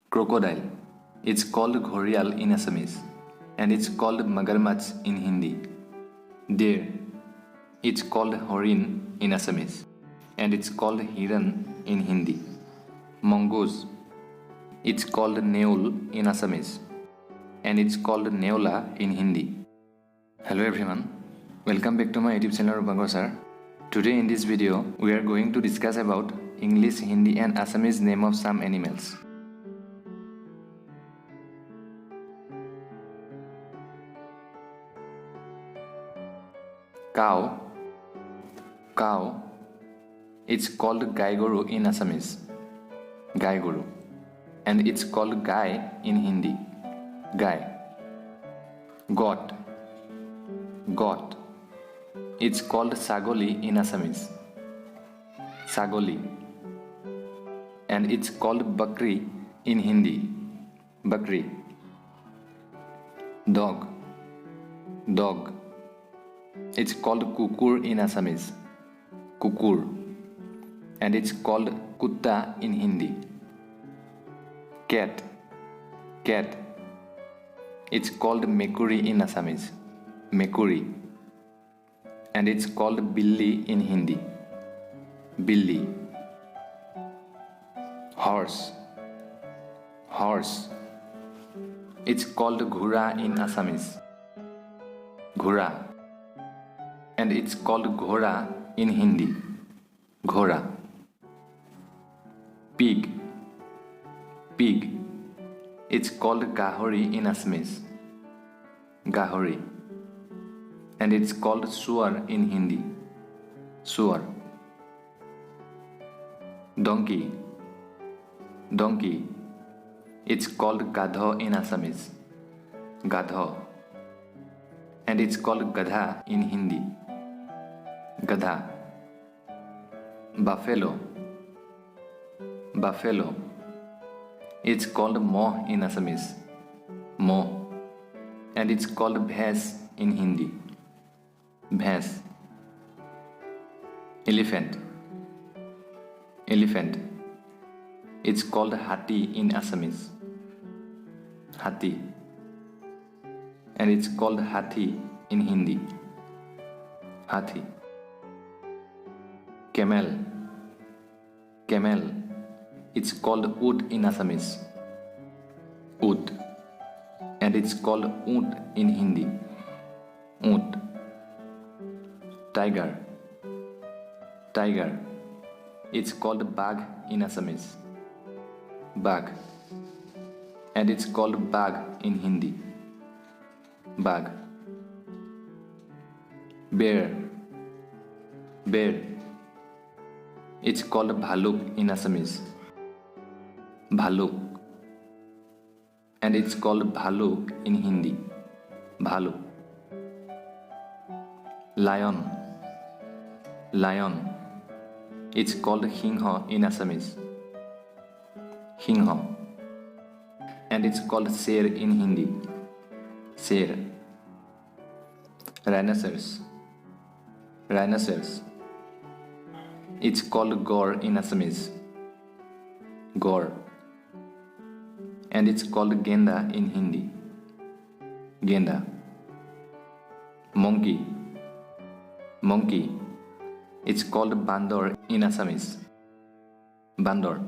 Crocodile. It's called ghorial in Assamese, and it's called magarmach in Hindi. Deer. It's called horin in Assamese, and it's called hiran in Hindi. Mongoose. It's called neul in Assamese, and it's called neola in Hindi. Hello everyone, welcome back to my YouTube channel Rupankar sir. Today in this video, we are going to discuss about English, Hindi and Assamese name of some animals. Cow. Cow. It's called Gaigoru in Assamese. Gaigoru. And it's called Gai in Hindi. Gai. Goat. Goat. It's called Sagoli in Assamese. Sagoli. And it's called Bakri in Hindi. Bakri. Dog. Dog. It's called Kukur in Assamese. Kukur. And it's called Kutta in Hindi. Cat. Cat. It's called Mekuri in Assamese. Mekuri. And it's called Billi in Hindi. Billi. Horse. Horse. It's called Ghura in Assamese. Ghura. And it's called Ghora in Hindi. Ghora. Pig. Pig. It's called Gahori in Assamese. Gahori. And it's called Suar in Hindi. Suar. Donkey. Donkey. It's called Gadho in Assamese. Gadho. And it's called Gadha in Hindi. Gadha. Buffalo. Buffalo. It's called Moh in Assamese. Moh. And it's called Bhais in Hindi. Bhais. Elephant. Elephant. It's called Hati in Assamese. Hati. And it's called Hathi in Hindi. Hathi. Camel. Camel. It's called Oot in Assamese. Oot. And it's called Oot in Hindi. Oot. Tiger. Tiger. It's called Bag in Assamese. Bag. And it's called Bag in Hindi. Bag. Bear. Bear. It's called Bhaluk in Assamese. Bhaluk. And it's called Bhaluk in Hindi. Bhaluk. Lion. Lion. It's called Hingho in Assamese. Hingho. And it's called Sher in Hindi. Sher. Rhinoceros. Rhinoceros. It's called Gaur in Assamese. Gaur. And it's called Genda in Hindi. Genda. Monkey. Monkey. It's called Bandor in Assamese. Bandor.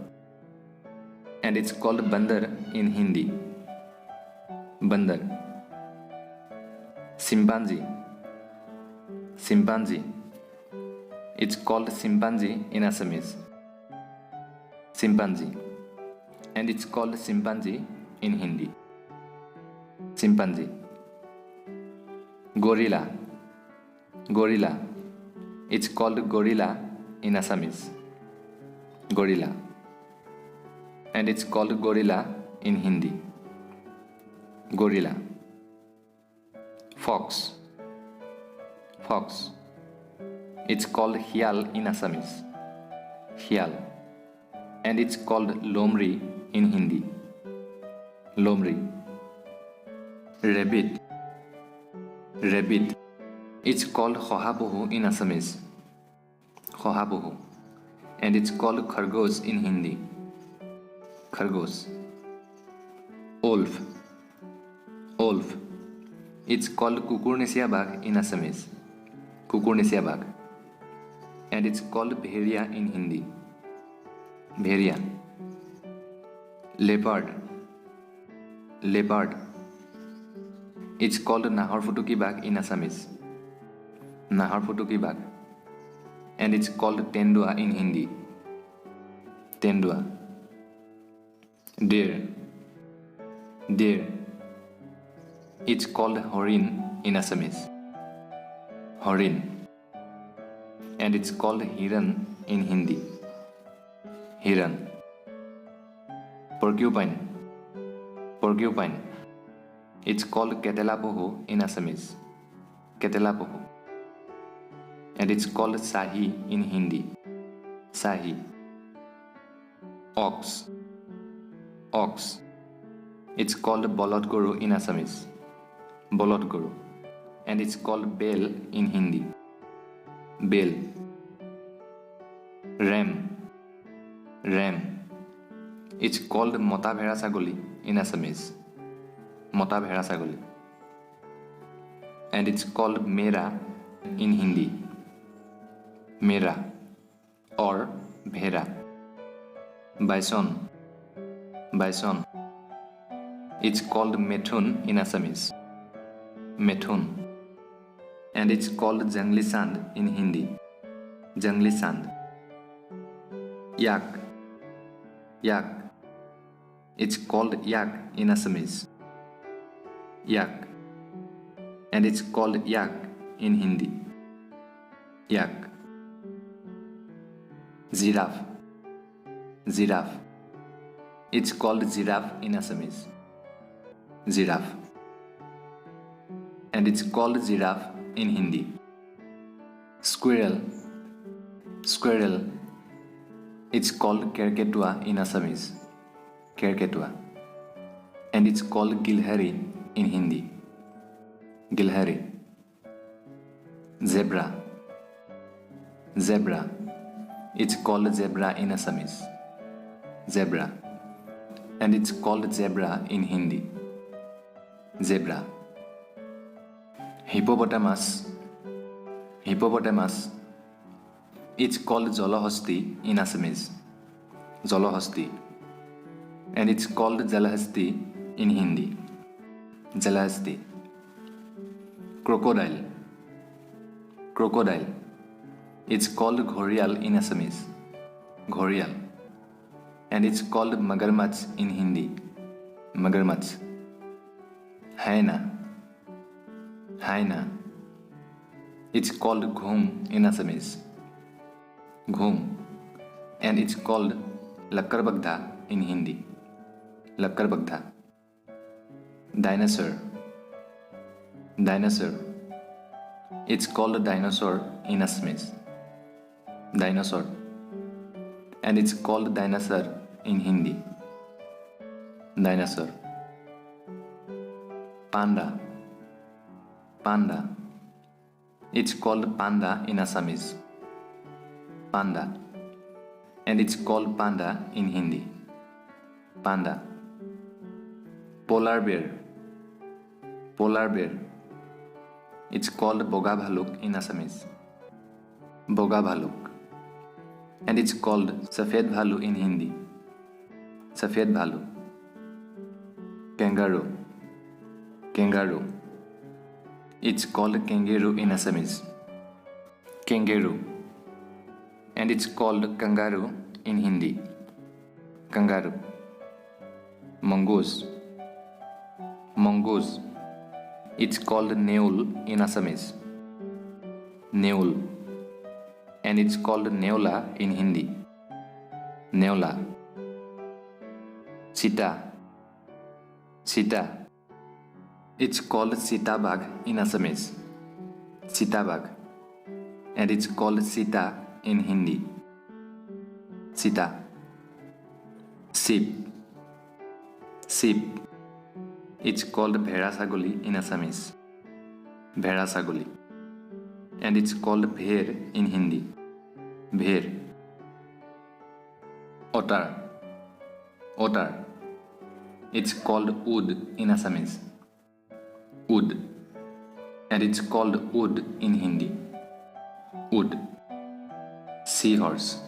And it's called Bandar in Hindi. Bandar. Chimpanzee. Chimpanzee. It's called chimpanzee in Assamese. Chimpanzee. And it's called chimpanzee in Hindi. Chimpanzee. Gorilla. Gorilla. It's called gorilla in Assamese. Gorilla. And it's called gorilla in Hindi. Gorilla. Fox. Fox. It's called Hial in Assamese. Hial. And it's called Lomri in Hindi. Lomri. Rabbit. Rabbit. It's called Hohabohu in Assamese. Hohabohu. And it's called Khargosh in Hindi. Khargosh. wolf, wolf. It's called kukurnesia bag in Assamese, kukurnesia bag. And it's called bheria in Hindi, bheria. Leopard, leopard. It's called Naharfutuki bag in Assamese, Naharfutuki bag. And it's called Tendua in Hindi, Tendua. Deer, deer. It's called Horin in Assamese, Horin. And it's called Hiran in Hindi, Hiran. Porcupine, porcupine. It's called Ketelapoho in Assamese, Ketelapoho. And it's called Sahi in Hindi, Sahi. Ox, ox. It's called Bolotguru in Assamese, Bolotguru. And it's called Bell in Hindi, Bell. Ram, ram. It's called Mota Bhera Sagoli in Assamese, Mota Bhera Sagoli. And it's called Mera in Hindi, Mera or Bhera. Bison, bison. It's called Methun in Assamese, Methun. And it's called Jangli Sand in Hindi, Jangli Sand. Yak, yak. It's called yak in Assamese, yak. And it's called yak in Hindi, yak. Giraffe, giraffe. It's called giraffe in Assamese, giraffe. And it's called giraffe in Hindi. Squirrel, squirrel. It's called kerketua in Assamese, kerketua. And it's called gilhari in Hindi, gilhari. Zebra, zebra. It's called zebra in Assamese, zebra. And it's called zebra in Hindi, zebra. Hippopotamus, hippopotamus. It's called Jolahasti in Assamese, Jolahasti. And it's called Jalahasti in Hindi, Jalahasti. Crocodile, crocodile. It's called Ghorial in Assamese, Ghorial. And it's called Magarmach in Hindi, Magarmach. Hyena, hyena. It's called Ghum in Assamese, Ghum. And it's called Lakkarbagda in Hindi, Lakkarbagda. Dinosaur, dinosaur. It's called dinosaur in Assamese, dinosaur. And it's called dinosaur in Hindi, dinosaur. Panda, panda. It's called panda in Assamese, panda. And it's called panda in Hindi, panda. Polar bear, polar bear. It's called boga bhaluk in Assamese, boga bhaluk. And it's called safed bhalu in Hindi, safed bhalu. Kangaroo, kangaroo. It's called kangaroo in Assamese, kangaroo. And it's called kangaroo in Hindi, kangaroo. Mongoose, mongoose. It's called neul in Assamese, neul. And it's called neula in Hindi, neula. Cheetah, cheetah. It's called Sitabag in Assamese, Sitabag. And it's called Sita in Hindi, Sita. Sheep, sheep. It's called Bhera Sagoli in Assamese, Bhera Sagoli. And it's called Bher in Hindi, Bher. Otter, otter. It's called wood in Assamese. Wood. And it's called wood in Hindi. Wood. Seahorse.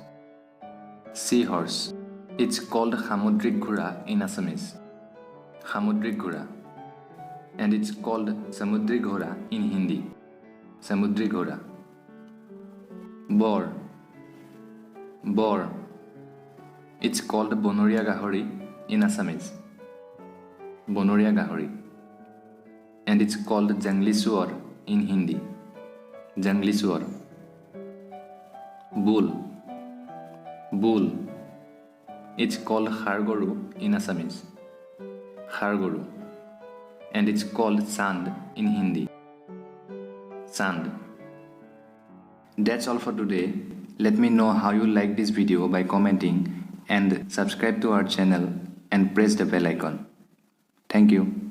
Seahorse. It's called Samudrik Ghura in Assamese. Samudrik Ghura. And it's called Samudri Ghora in Hindi. Samudri Ghora. Boar. Boar. It's called Bonoria Gahori in Assamese. Bonoria Gahori. And it's called Jangli Suar in Hindi. Jangli Suar. Bull. Bull. It's called Hargoru in Assamese. Hargoru. And it's called sand in Hindi. Sand. That's all for today. Let me know how you like this video by commenting and subscribe to our channel and press the bell icon. Thank you.